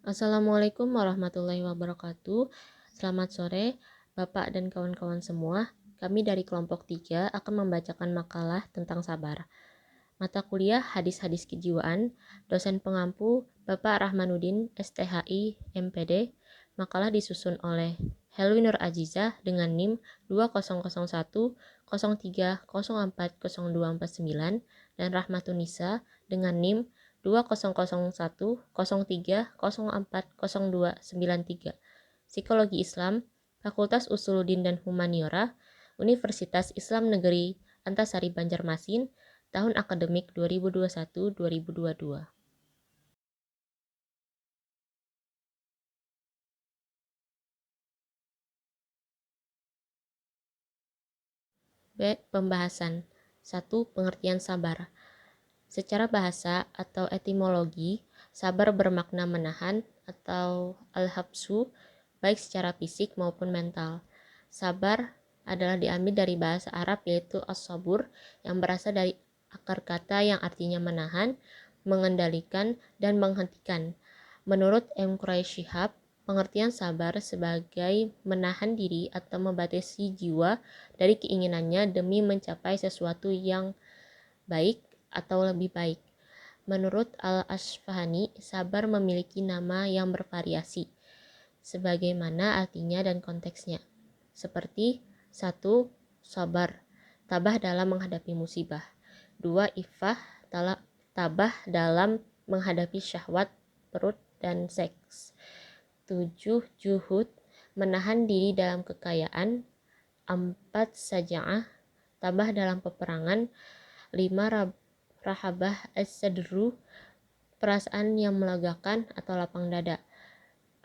Assalamualaikum warahmatullahi wabarakatuh. Selamat sore, Bapak dan kawan-kawan semua. Kami dari kelompok 3 akan membacakan makalah tentang sabar. Mata kuliah Hadis-Hadis Kejiwaan, dosen pengampu Bapak Rahmanuddin, STHI, MPD. Makalah disusun oleh Helwi Nur Azizah dengan NIM 2001 03 04 0249 dan Rahmatunisa dengan NIM 2001 03 04 0293. Psikologi Islam, Fakultas Usuluddin dan Humaniora, Universitas Islam Negeri Antasari Banjarmasin, tahun akademik 2021-2022. B. Pembahasan 1. Pengertian sabar. Secara bahasa atau etimologi, sabar bermakna menahan atau al-habsu, baik secara fisik maupun mental. Sabar adalah diambil dari bahasa Arab yaitu as-sabur yang berasal dari akar kata yang artinya menahan, mengendalikan, dan menghentikan. Menurut M. Quraish Shihab, pengertian sabar sebagai menahan diri atau membatasi jiwa dari keinginannya demi mencapai sesuatu yang baik atau lebih baik. Menurut Al-Asfahani, sabar memiliki nama yang bervariasi, sebagaimana artinya dan konteksnya. Seperti 1. Sabar, tabah dalam menghadapi musibah. 2. Iffah, tabah dalam menghadapi syahwat, perut, dan seks. 7. Juhud, menahan diri dalam kekayaan. 4. Saja'ah, tabah dalam peperangan. 5. Rahabah as-sadru, perasaan yang melegakan atau lapang dada.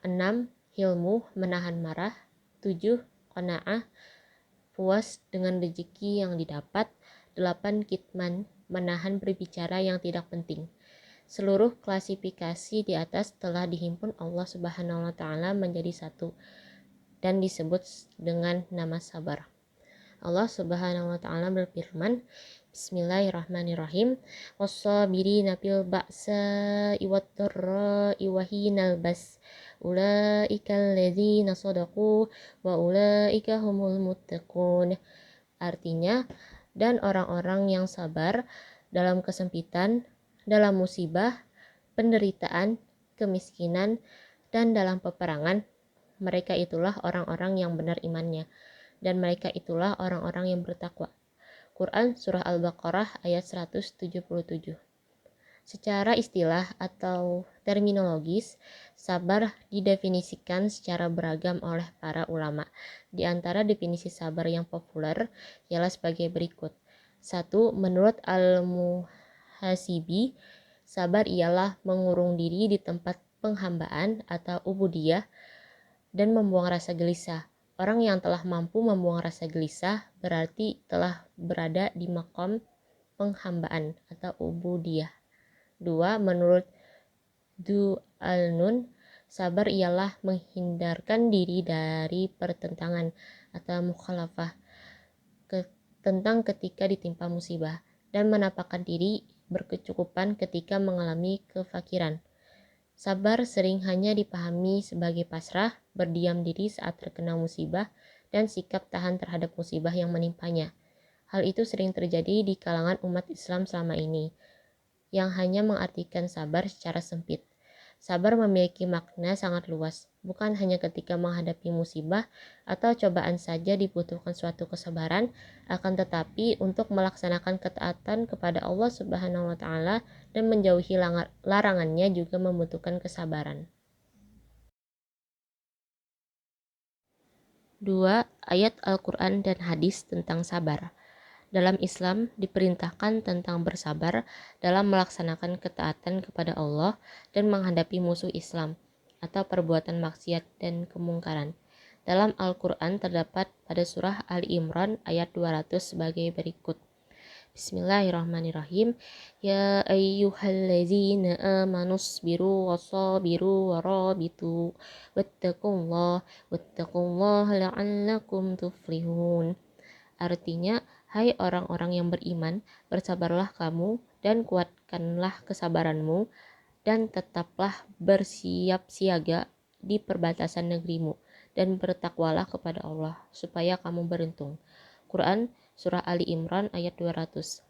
6. Hilmu, menahan marah. 7. Qanaah, puas dengan rezeki yang didapat. 8. Kitman, menahan berbicara yang tidak penting. Seluruh klasifikasi di atas telah dihimpun Allah Subhanahu wa taala menjadi satu dan disebut dengan nama sabar. Allah Subhanahu wa taala berfirman, Bismillahirrahmanirrahim. Wassabirina fil ba'sa'i wad-dharra'i wa hinal bas. Ulaikal ladzina shadaqu wa ulaika humul muttaqun. Artinya, dan orang-orang yang sabar dalam kesempitan, dalam musibah, penderitaan, kemiskinan, dan dalam peperangan, mereka itulah orang-orang yang benar imannya, dan mereka itulah orang-orang yang bertakwa. Quran Surah Al-Baqarah ayat 177. Secara istilah atau terminologis, sabar didefinisikan secara beragam oleh para ulama. Di antara definisi sabar yang populer ialah sebagai berikut. 1. Menurut Al-Muhasibi, sabar ialah mengurung diri di tempat penghambaan atau ubudiyah dan membuang rasa gelisah. Orang yang telah mampu membuang rasa gelisah berarti telah berada di makom penghambaan atau ubudiyah. 2. Menurut Du Al-Nun, sabar ialah menghindarkan diri dari pertentangan atau mukhalafah tentang ketika ditimpa musibah dan menampakkan diri berkecukupan ketika mengalami kefakiran. Sabar sering hanya dipahami sebagai pasrah, berdiam diri saat terkena musibah, dan sikap tahan terhadap musibah yang menimpanya. Hal itu sering terjadi di kalangan umat Islam selama ini, yang hanya mengartikan sabar secara sempit. Sabar memiliki makna sangat luas, bukan hanya ketika menghadapi musibah atau cobaan saja dibutuhkan suatu kesabaran, akan tetapi untuk melaksanakan ketaatan kepada Allah Subhanahu wa taala dan menjauhi larangannya juga membutuhkan kesabaran. 2. Ayat Al-Quran dan hadis tentang sabar. Dalam Islam diperintahkan tentang bersabar dalam melaksanakan ketaatan kepada Allah dan menghadapi musuh Islam atau perbuatan maksiat dan kemungkaran. Dalam Al-Quran terdapat pada surah Ali Imran ayat 200 sebagai berikut. Bismillahirrahmanirrahim. Ya ayyuhallazina amanu sabiru wasabiru warabitu wattaqullaha la'allakum tuflihun. Artinya, hai orang-orang yang beriman, bersabarlah kamu dan kuatkanlah kesabaranmu dan tetaplah bersiap siaga di perbatasan negerimu, dan bertakwalah kepada Allah, supaya kamu beruntung. Quran Surah Ali Imran ayat 200.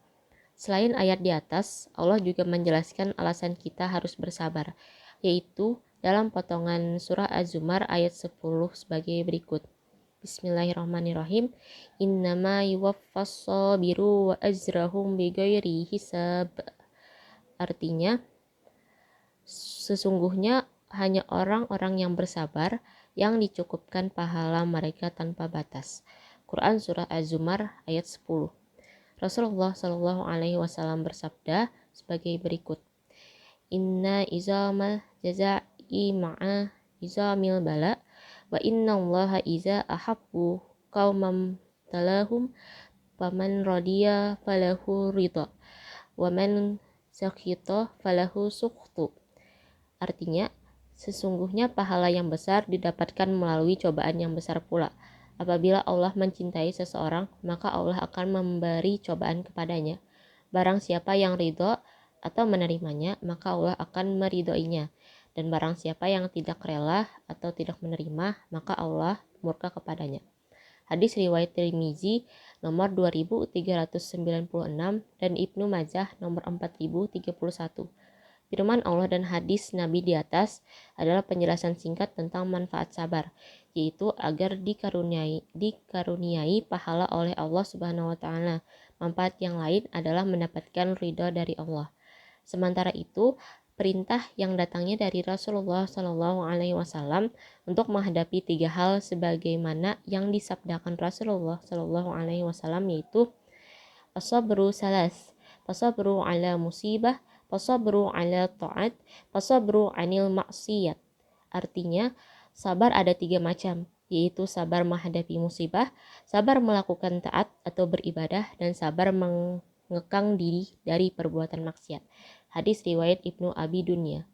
Selain ayat di atas, Allah juga menjelaskan alasan kita harus bersabar, yaitu dalam potongan surah Az-Zumar ayat 10 sebagai berikut. Bismillahirrahmanirrahim. Innama yuwaffas sabiru wa ajrahum bighairi hisab. Artinya, sesungguhnya hanya orang-orang yang bersabar yang dicukupkan pahala mereka tanpa batas. Quran Surah Az-Zumar ayat 10. Rasulullah Shallallahu Alaihi Wasallam bersabda sebagai berikut: Inna izamal jaza'i ma'a izamil bala, wa inna allaha iza ahabbu qaumam talahum, faman radiya falahu ridha, wa man sakhita falahu sukhtu. Artinya, sesungguhnya pahala yang besar didapatkan melalui cobaan yang besar pula. Apabila Allah mencintai seseorang, maka Allah akan memberi cobaan kepadanya. Barang siapa yang ridho atau menerimanya, maka Allah akan meridhoinya. Dan barang siapa yang tidak rela atau tidak menerima, maka Allah murka kepadanya. Hadis riwayat Tirmizi nomor 2396 dan Ibnu Majah nomor 4031. Firman Allah dan hadis Nabi di atas adalah penjelasan singkat tentang manfaat sabar, yaitu agar dikaruniai pahala oleh Allah Subhanahu wa taala. Manfaat yang lain adalah mendapatkan ridha dari Allah. Sementara itu, perintah yang datangnya dari Rasulullah Shallallahu Alaihi Wasallam untuk menghadapi 3 hal sebagaimana yang disabdakan Rasulullah Shallallahu Alaihi Wasallam, yaitu as-sabru salas, as-sabru ala musibah, as-sabru ala ta'at, as-sabru anil maksiyat. Artinya, sabar ada 3 macam, yaitu sabar menghadapi musibah, sabar melakukan taat atau beribadah, dan sabar mengekang diri dari perbuatan maksiat. Hadis riwayat Ibnu Abi Dunya.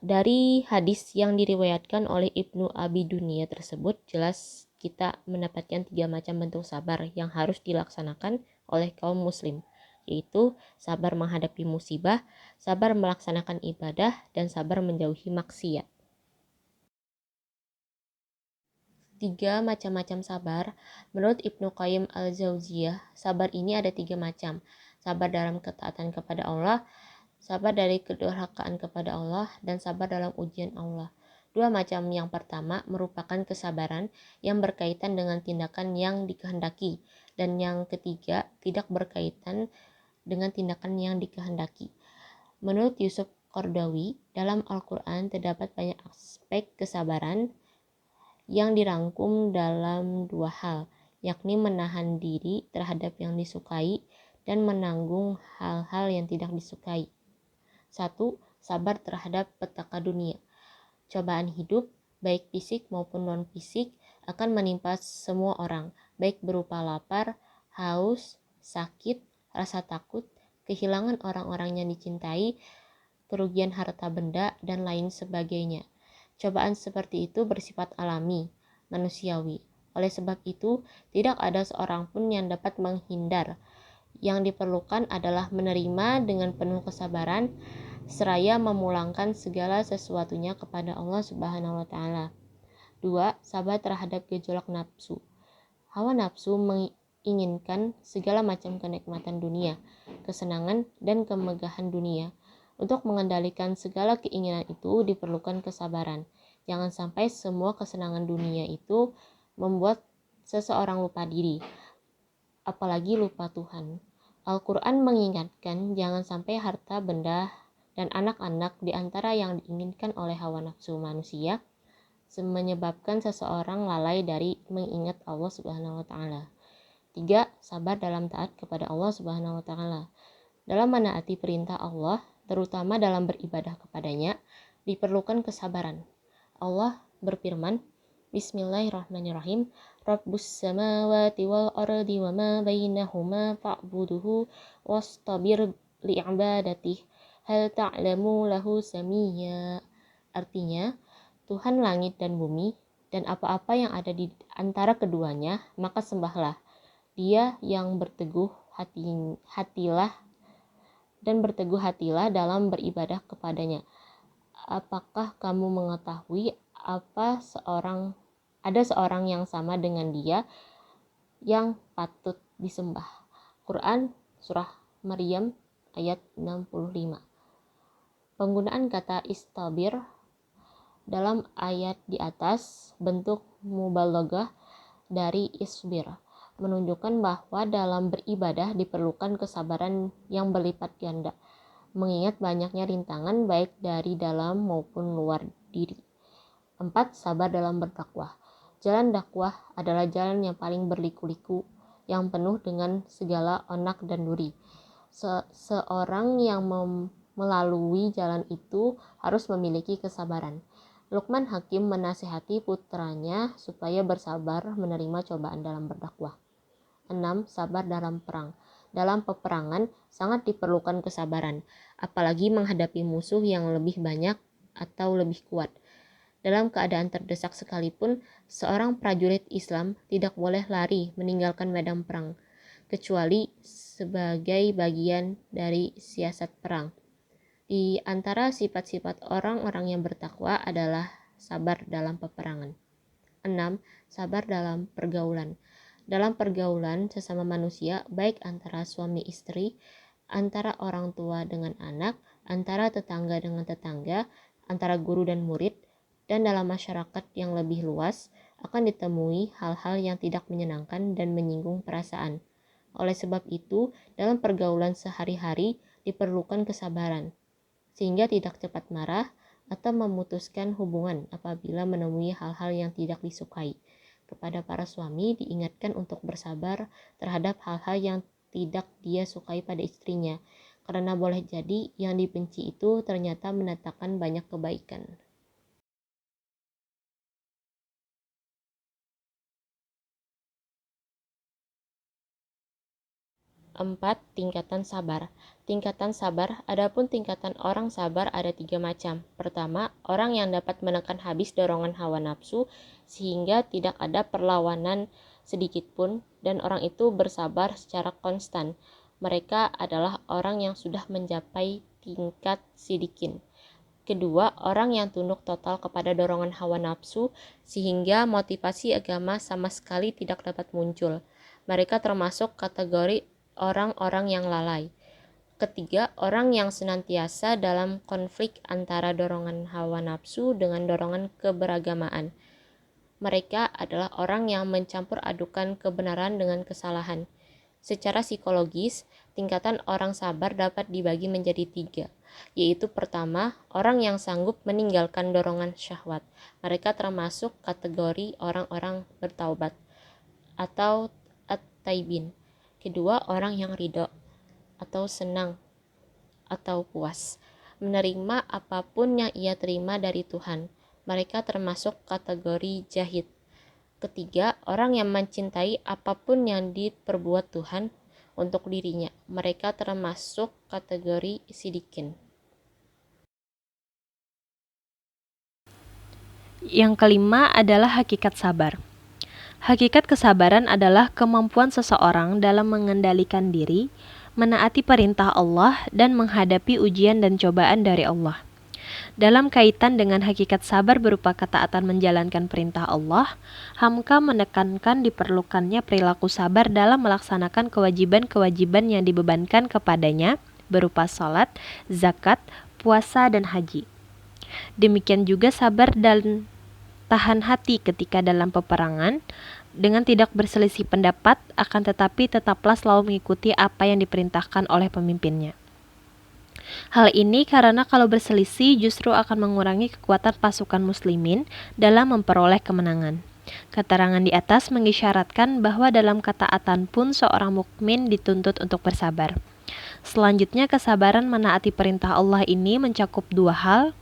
Dari hadis yang diriwayatkan oleh Ibnu Abi Dunya tersebut, jelas kita mendapatkan 3 macam bentuk sabar yang harus dilaksanakan oleh kaum muslim, yaitu sabar menghadapi musibah, sabar melaksanakan ibadah, dan sabar menjauhi maksiat. 3 macam-macam sabar. Menurut Ibnu Qayyim al-Jauziyah, sabar ini ada 3 macam. Sabar dalam ketaatan kepada Allah, sabar dari kedurhakaan kepada Allah, dan sabar dalam ujian Allah. 2 macam yang pertama merupakan kesabaran yang berkaitan dengan tindakan yang dikehendaki, dan yang ketiga tidak berkaitan dengan tindakan yang dikehendaki. Menurut Yusuf Qardawi, dalam Al-Quran terdapat banyak aspek kesabaran yang dirangkum dalam 2 hal, yakni menahan diri terhadap yang disukai dan menanggung hal-hal yang tidak disukai. 1. Sabar terhadap petaka dunia. Cobaan hidup, baik fisik maupun non-fisik, akan menimpa semua orang, baik berupa lapar, haus, sakit, rasa takut, kehilangan orang-orang yang dicintai, kerugian harta benda, dan lain sebagainya. Cobaan seperti itu bersifat alami, manusiawi. Oleh sebab itu, tidak ada seorang pun yang dapat menghindar. Yang diperlukan adalah menerima dengan penuh kesabaran, seraya memulangkan segala sesuatunya kepada Allah Subhanahu wa taala. 2. Sabar terhadap gejolak nafsu. Hawa nafsu menginginkan segala macam kenikmatan dunia, kesenangan, dan kemegahan dunia. Untuk mengendalikan segala keinginan itu diperlukan kesabaran. Jangan sampai semua kesenangan dunia itu membuat seseorang lupa diri, apalagi lupa Tuhan. Al-Quran mengingatkan jangan sampai harta benda dan anak-anak di antara yang diinginkan oleh hawa nafsu manusia menyebabkan seseorang lalai dari mengingat Allah Subhanahu wa taala. 3. Sabar dalam taat kepada Allah Subhanahu wa taala. Dalam menaati perintah Allah, terutama dalam beribadah kepadanya, diperlukan kesabaran. Allah berfirman, Bismillahirrahmanirrahim, Rabbus samawati wal ardi wa ma bainahuma fa'buduhu wastabir li'ibadatihi hal ta'lamu lahu samiyya. Artinya, Tuhan langit dan bumi dan apa-apa yang ada di antara keduanya, maka sembahlah. Dia yang berteguh hatilah dan berteguh hatilah dalam beribadah kepadanya. Apakah kamu mengetahui ada seorang yang sama dengan dia yang patut disembah? Quran Surah Maryam ayat 65. Penggunaan kata istabir dalam ayat di atas bentuk mubalaghah dari isbir, menunjukkan bahwa dalam beribadah diperlukan kesabaran yang berlipat ganda, mengingat banyaknya rintangan baik dari dalam maupun luar diri. 4. Sabar dalam berdakwah. Jalan dakwah adalah jalan yang paling berliku-liku, yang penuh dengan segala onak dan duri. Seorang yang melalui jalan itu harus memiliki kesabaran. Luqman Hakim menasihati putranya supaya bersabar menerima cobaan dalam berdakwah. 6. Sabar dalam perang. Dalam peperangan sangat diperlukan kesabaran, apalagi menghadapi musuh yang lebih banyak atau lebih kuat. Dalam keadaan terdesak sekalipun, seorang prajurit Islam tidak boleh lari meninggalkan medan perang, kecuali sebagai bagian dari siasat perang. Di antara sifat-sifat orang-orang yang bertakwa adalah sabar dalam peperangan. 6. Sabar dalam pergaulan. Dalam pergaulan sesama manusia, baik antara suami istri, antara orang tua dengan anak, antara tetangga dengan tetangga, antara guru dan murid, dan dalam masyarakat yang lebih luas, akan ditemui hal-hal yang tidak menyenangkan dan menyinggung perasaan. Oleh sebab itu, dalam pergaulan sehari-hari diperlukan kesabaran, sehingga tidak cepat marah atau memutuskan hubungan apabila menemui hal-hal yang tidak disukai. Kepada para suami diingatkan untuk bersabar terhadap hal-hal yang tidak dia sukai pada istrinya, karena boleh jadi yang dibenci itu ternyata mendatangkan banyak kebaikan. 4. Tingkatan sabar. Tingkatan sabar, adapun tingkatan orang sabar ada 3 macam. Pertama, orang yang dapat menekan habis dorongan hawa nafsu sehingga tidak ada perlawanan sedikit pun, dan orang itu bersabar secara konstan. Mereka adalah orang yang sudah mencapai tingkat sidikin. Kedua, orang yang tunduk total kepada dorongan hawa nafsu sehingga motivasi agama sama sekali tidak dapat muncul. Mereka termasuk kategori orang-orang yang lalai. Ketiga, orang yang senantiasa dalam konflik antara dorongan hawa nafsu dengan dorongan keberagamaan. Mereka adalah orang yang mencampur adukan kebenaran dengan kesalahan. Secara psikologis, tingkatan orang sabar dapat dibagi menjadi 3, yaitu pertama, orang yang sanggup meninggalkan dorongan syahwat. Mereka termasuk kategori orang-orang bertaubat atau at-taibin. Kedua, orang yang ridho atau senang atau puas menerima apapun yang ia terima dari Tuhan. Mereka termasuk kategori zahid. Ketiga, orang yang mencintai apapun yang diperbuat Tuhan untuk dirinya. Mereka termasuk kategori sidikin. Yang kelima adalah hakikat sabar. Hakikat kesabaran adalah kemampuan seseorang dalam mengendalikan diri, menaati perintah Allah, dan menghadapi ujian dan cobaan dari Allah. Dalam kaitan dengan hakikat sabar berupa ketaatan menjalankan perintah Allah, Hamka menekankan diperlukannya perilaku sabar dalam melaksanakan kewajiban-kewajiban yang dibebankan kepadanya berupa salat, zakat, puasa, dan haji. Demikian juga sabar dan tahan hati ketika dalam peperangan, dengan tidak berselisih pendapat, akan tetapi tetaplah selalu mengikuti apa yang diperintahkan oleh pemimpinnya. Hal ini karena kalau berselisih justru akan mengurangi kekuatan pasukan muslimin dalam memperoleh kemenangan. Keterangan di atas mengisyaratkan bahwa dalam ketaatan pun seorang mukmin dituntut untuk bersabar. Selanjutnya, kesabaran menaati perintah Allah ini mencakup 2 hal,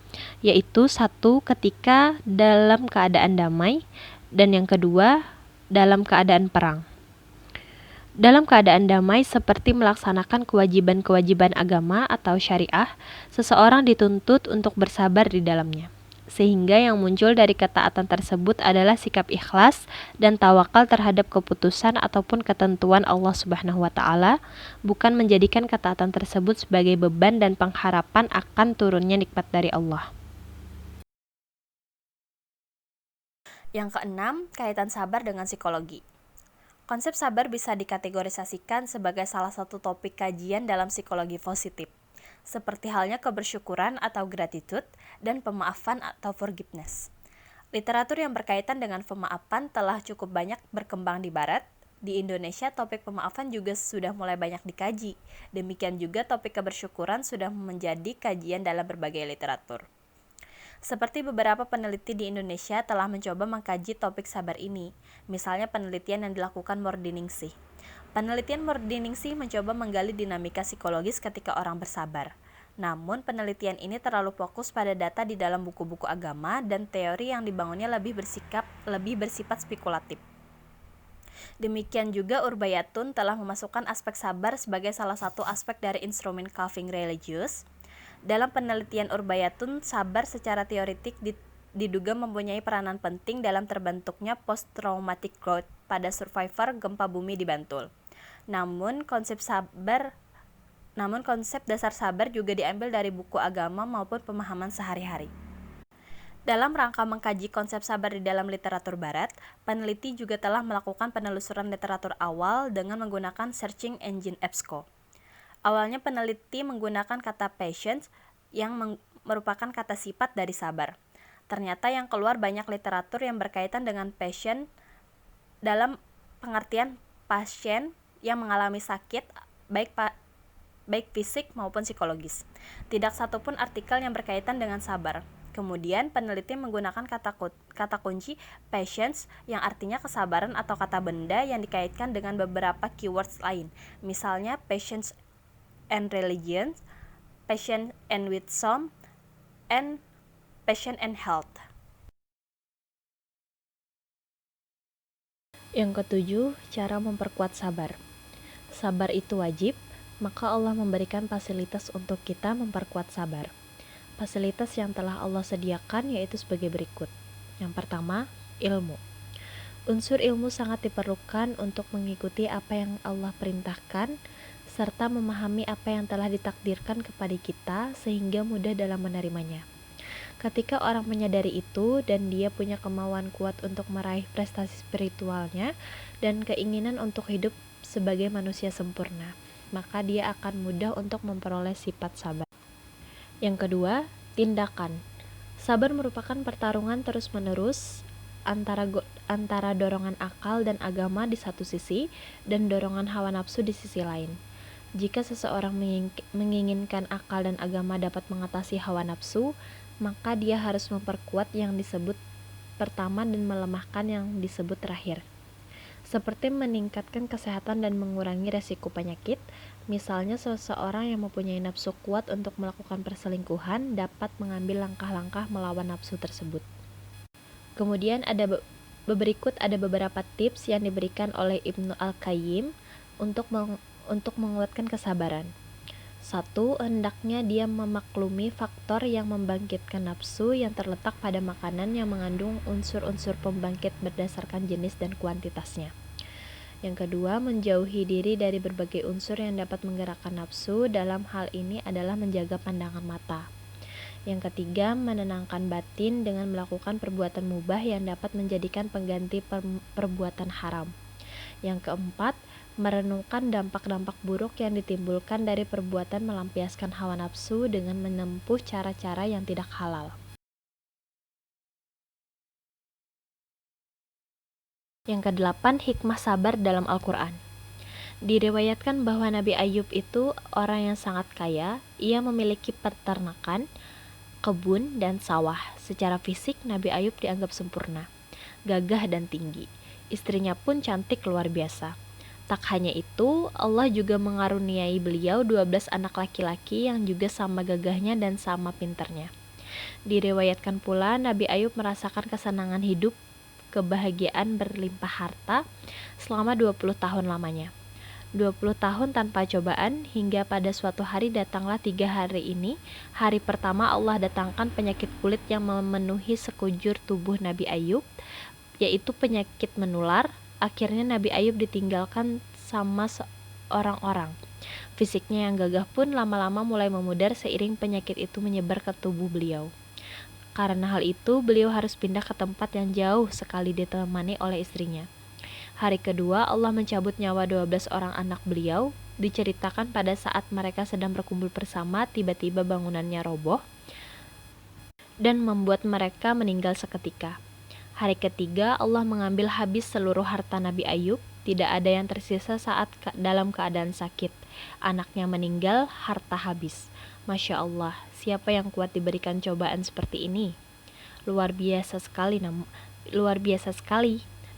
yaitu 1, ketika dalam keadaan damai, dan yang kedua, dalam keadaan perang. Dalam keadaan damai seperti melaksanakan kewajiban-kewajiban agama atau syariah, seseorang dituntut untuk bersabar di dalamnya. sehingga yang muncul dari ketaatan tersebut adalah sikap ikhlas dan tawakal terhadap keputusan ataupun ketentuan Allah Subhanahu wa taala, bukan menjadikan ketaatan tersebut sebagai beban dan pengharapan akan turunnya nikmat dari Allah. Yang keenam, kaitan sabar dengan psikologi. Konsep sabar bisa dikategorisasikan sebagai salah satu topik kajian dalam psikologi positif, seperti halnya kebersyukuran atau gratitude dan pemaafan atau forgiveness. Literatur yang berkaitan dengan pemaafan telah cukup banyak berkembang di Barat. Di Indonesia, topik pemaafan juga sudah mulai banyak dikaji. Demikian juga topik kebersyukuran sudah menjadi kajian dalam berbagai literatur. Seperti beberapa peneliti di Indonesia telah mencoba mengkaji topik sabar ini, misalnya penelitian yang dilakukan Mordiningsih. Penelitian Mordiningsih mencoba menggali dinamika psikologis ketika orang bersabar. Namun, penelitian ini terlalu fokus pada data di dalam buku-buku agama dan teori yang dibangunnya lebih bersifat spekulatif. Demikian juga Urbayatun telah memasukkan aspek sabar sebagai salah satu aspek dari instrumen calving religius. Dalam penelitian Urbayatun, sabar secara teoretik diduga mempunyai peranan penting dalam terbentuknya post-traumatic growth pada survivor gempa bumi di Bantul. Namun konsep dasar sabar juga diambil dari buku agama maupun pemahaman sehari-hari. Dalam rangka mengkaji konsep sabar di dalam literatur barat, peneliti juga telah melakukan penelusuran literatur awal dengan menggunakan searching engine EBSCO. Awalnya peneliti menggunakan kata patience yang merupakan kata sifat dari sabar. Ternyata yang keluar banyak literatur yang berkaitan dengan pasien dalam pengertian pasien yang mengalami sakit baik fisik maupun psikologis. Tidak satupun artikel yang berkaitan dengan sabar. Kemudian peneliti menggunakan kata kunci patience yang artinya kesabaran atau kata benda yang dikaitkan dengan beberapa keywords lain. Misalnya patience and religion, patience and wisdom, and patience and health. Yang ketujuh, cara memperkuat sabar. Sabar itu wajib, maka Allah memberikan fasilitas untuk kita memperkuat sabar. Fasilitas yang telah Allah sediakan yaitu sebagai berikut. Yang pertama, ilmu. Unsur ilmu sangat diperlukan untuk mengikuti apa yang Allah perintahkan, serta memahami apa yang telah ditakdirkan kepada kita sehingga mudah dalam menerimanya. Ketika orang menyadari itu dan dia punya kemauan kuat untuk meraih prestasi spiritualnya dan keinginan untuk hidup sebagai manusia sempurna, maka dia akan mudah untuk memperoleh sifat sabar. Yang kedua, tindakan. Sabar merupakan pertarungan terus-menerus antara dorongan akal dan agama di satu sisi dan dorongan hawa nafsu di sisi lain. Jika seseorang menginginkan akal dan agama dapat mengatasi hawa nafsu, maka dia harus memperkuat yang disebut pertama dan melemahkan yang disebut terakhir. Seperti meningkatkan kesehatan dan mengurangi resiko penyakit, misalnya seseorang yang mempunyai nafsu kuat untuk melakukan perselingkuhan dapat mengambil langkah-langkah melawan nafsu tersebut. Kemudian berikut ada beberapa tips yang diberikan oleh Ibnu Al-Qayyim untuk menguatkan kesabaran. 1. Hendaknya dia memaklumi faktor yang membangkitkan nafsu yang terletak pada makanan yang mengandung unsur-unsur pembangkit berdasarkan jenis dan kuantitasnya. Yang kedua, menjauhi diri dari berbagai unsur yang dapat menggerakkan nafsu. Dalam hal ini adalah menjaga pandangan mata. Yang ketiga, menenangkan batin dengan melakukan perbuatan mubah yang dapat menjadikan pengganti perbuatan haram. Yang keempat, merenungkan dampak-dampak buruk yang ditimbulkan dari perbuatan melampiaskan hawa nafsu dengan menempuh cara-cara yang tidak halal. Yang kedelapan, hikmah sabar dalam Al-Quran. Diriwayatkan bahwa Nabi Ayub itu orang yang sangat kaya. Ia memiliki peternakan, kebun, dan sawah. Secara fisik, Nabi Ayub dianggap sempurna, gagah dan tinggi. Istrinya pun cantik luar biasa. Tak hanya itu, Allah juga mengaruniai beliau 12 anak laki-laki yang juga sama gagahnya dan sama pintarnya. Diriwayatkan pula Nabi Ayub merasakan kesenangan hidup, kebahagiaan berlimpah harta selama 20 tahun lamanya. 20 tahun tanpa cobaan, hingga pada suatu hari datanglah 3 hari ini. Hari pertama Allah datangkan penyakit kulit yang memenuhi sekujur tubuh Nabi Ayub, yaitu penyakit menular. Akhirnya Nabi Ayub ditinggalkan sama orang-orang. Fisiknya yang gagah pun lama-lama mulai memudar seiring penyakit itu menyebar ke tubuh beliau. Karena hal itu, beliau harus pindah ke tempat yang jauh sekali ditemani oleh istrinya. Hari kedua, Allah mencabut nyawa 12 orang anak beliau. Diceritakan pada saat mereka sedang berkumpul bersama, tiba-tiba bangunannya roboh dan membuat mereka meninggal seketika. Hari ketiga, Allah mengambil habis seluruh harta Nabi Ayub. Tidak ada yang tersisa saat dalam keadaan sakit. Anaknya meninggal, harta habis. Masya Allah, siapa yang kuat diberikan cobaan seperti ini? Luar biasa sekali.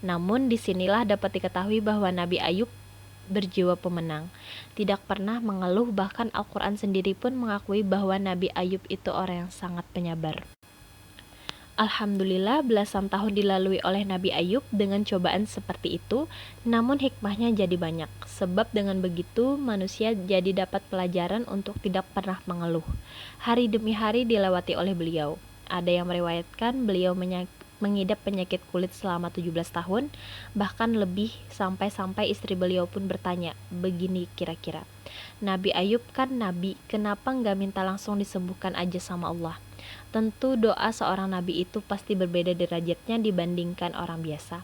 Namun disinilah dapat diketahui bahwa Nabi Ayub berjiwa pemenang. Tidak pernah mengeluh, bahkan Al-Quran sendiri pun mengakui bahwa Nabi Ayub itu orang yang sangat penyabar. Alhamdulillah, belasan tahun dilalui oleh Nabi Ayub dengan cobaan seperti itu, namun hikmahnya jadi banyak. Sebab dengan begitu, manusia jadi dapat pelajaran untuk tidak pernah mengeluh. Hari demi hari dilewati oleh beliau. Ada yang meriwayatkan beliau mengidap penyakit kulit selama 17 tahun, bahkan lebih, sampai-sampai istri beliau pun bertanya, begini kira-kira, Nabi Ayub kan nabi, kenapa nggak minta langsung disembuhkan aja sama Allah? Tentu doa seorang nabi itu pasti berbeda derajatnya dibandingkan orang biasa.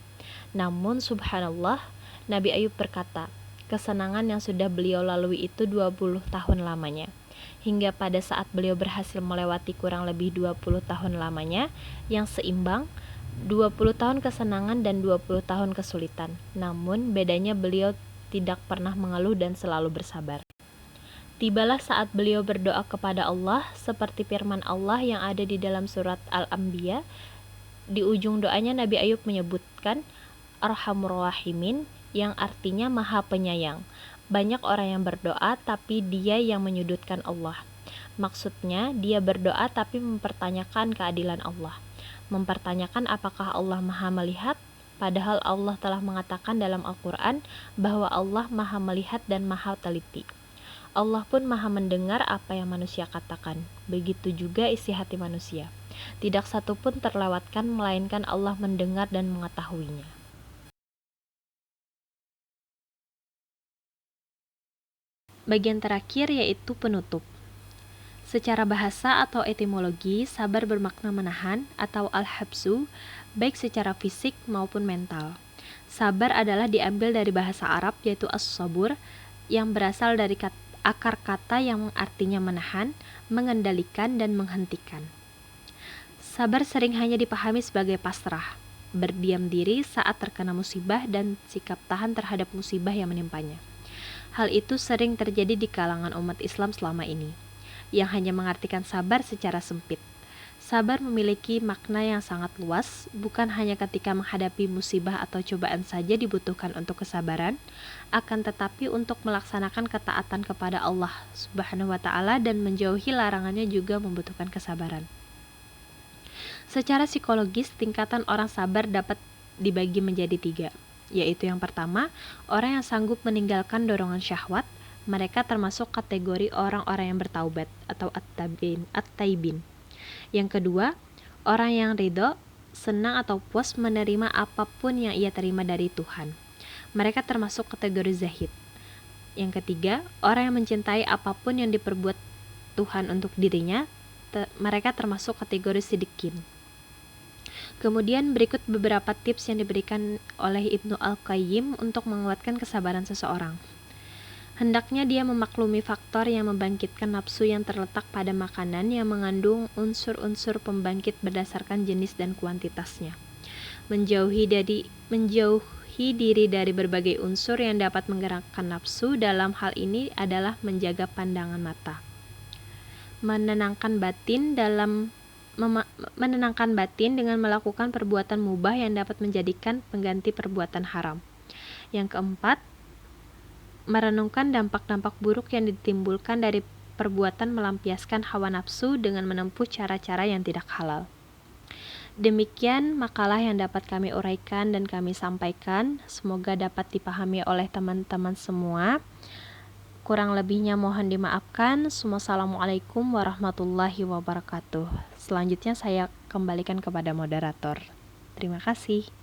Namun subhanallah, Nabi Ayub berkata, kesenangan yang sudah beliau lalui itu 20 tahun lamanya. Hingga pada saat beliau berhasil melewati kurang lebih 20 tahun lamanya, yang seimbang, 20 tahun kesenangan dan 20 tahun kesulitan. Namun bedanya beliau tidak pernah mengeluh dan selalu bersabar. Tibalah saat beliau berdoa kepada Allah, seperti firman Allah yang ada di dalam surat Al-Anbiya. Di ujung doanya Nabi Ayub menyebutkan Arhamur Rahimin, yang artinya Maha Penyayang. Banyak orang yang berdoa tapi dia yang menyudutkan Allah. Maksudnya dia berdoa tapi mempertanyakan keadilan Allah. Mempertanyakan apakah Allah Maha Melihat, padahal Allah telah mengatakan dalam Al-Quran bahwa Allah Maha Melihat dan Maha Teliti. Allah pun Maha mendengar apa yang manusia katakan. Begitu juga isi hati manusia. Tidak satu pun terlewatkan melainkan Allah mendengar dan mengetahuinya. Bagian terakhir yaitu penutup. Secara bahasa atau etimologi, sabar bermakna menahan atau al-habsu, baik secara fisik maupun mental. Sabar adalah diambil dari bahasa Arab yaitu as-sabur, yang berasal dari akar kata yang artinya menahan, mengendalikan, dan menghentikan. Sabar sering hanya dipahami sebagai pasrah, berdiam diri saat terkena musibah dan sikap tahan terhadap musibah yang menimpanya. Hal itu sering terjadi di kalangan umat Islam selama ini, yang hanya mengartikan sabar secara sempit. Sabar memiliki makna yang sangat luas, bukan hanya ketika menghadapi musibah atau cobaan saja dibutuhkan untuk kesabaran, akan tetapi untuk melaksanakan ketaatan kepada Allah Subhanahu wa Ta'ala dan menjauhi larangannya juga membutuhkan kesabaran. Secara psikologis, tingkatan orang sabar dapat dibagi menjadi 3, yaitu yang pertama, orang yang sanggup meninggalkan dorongan syahwat. Mereka termasuk kategori orang-orang yang bertaubat atau at-taibin. Yang kedua, orang yang ridho, senang atau puas menerima apapun yang ia terima dari Tuhan. Mereka termasuk kategori zahid. Yang ketiga, orang yang mencintai apapun yang diperbuat Tuhan untuk dirinya. Mereka termasuk kategori sidikin. Kemudian berikut beberapa tips yang diberikan oleh Ibnu Al-Qayyim untuk menguatkan kesabaran seseorang. Hendaknya dia memaklumi faktor yang membangkitkan nafsu yang terletak pada makanan yang mengandung unsur-unsur pembangkit berdasarkan jenis dan kuantitasnya. Menjauhi diri dari berbagai unsur yang dapat menggerakkan nafsu. Dalam hal ini adalah menjaga pandangan mata. Menenangkan batin dengan melakukan perbuatan mubah yang dapat menjadikan pengganti perbuatan haram. Yang keempat, merenungkan dampak-dampak buruk yang ditimbulkan dari perbuatan melampiaskan hawa nafsu dengan menempuh cara-cara yang tidak halal. Demikian makalah yang dapat kami uraikan dan kami sampaikan. Semoga dapat dipahami oleh teman-teman semua. Kurang lebihnya mohon dimaafkan. Wassalamualaikum warahmatullahi wabarakatuh. Selanjutnya saya kembalikan kepada moderator. Terima kasih.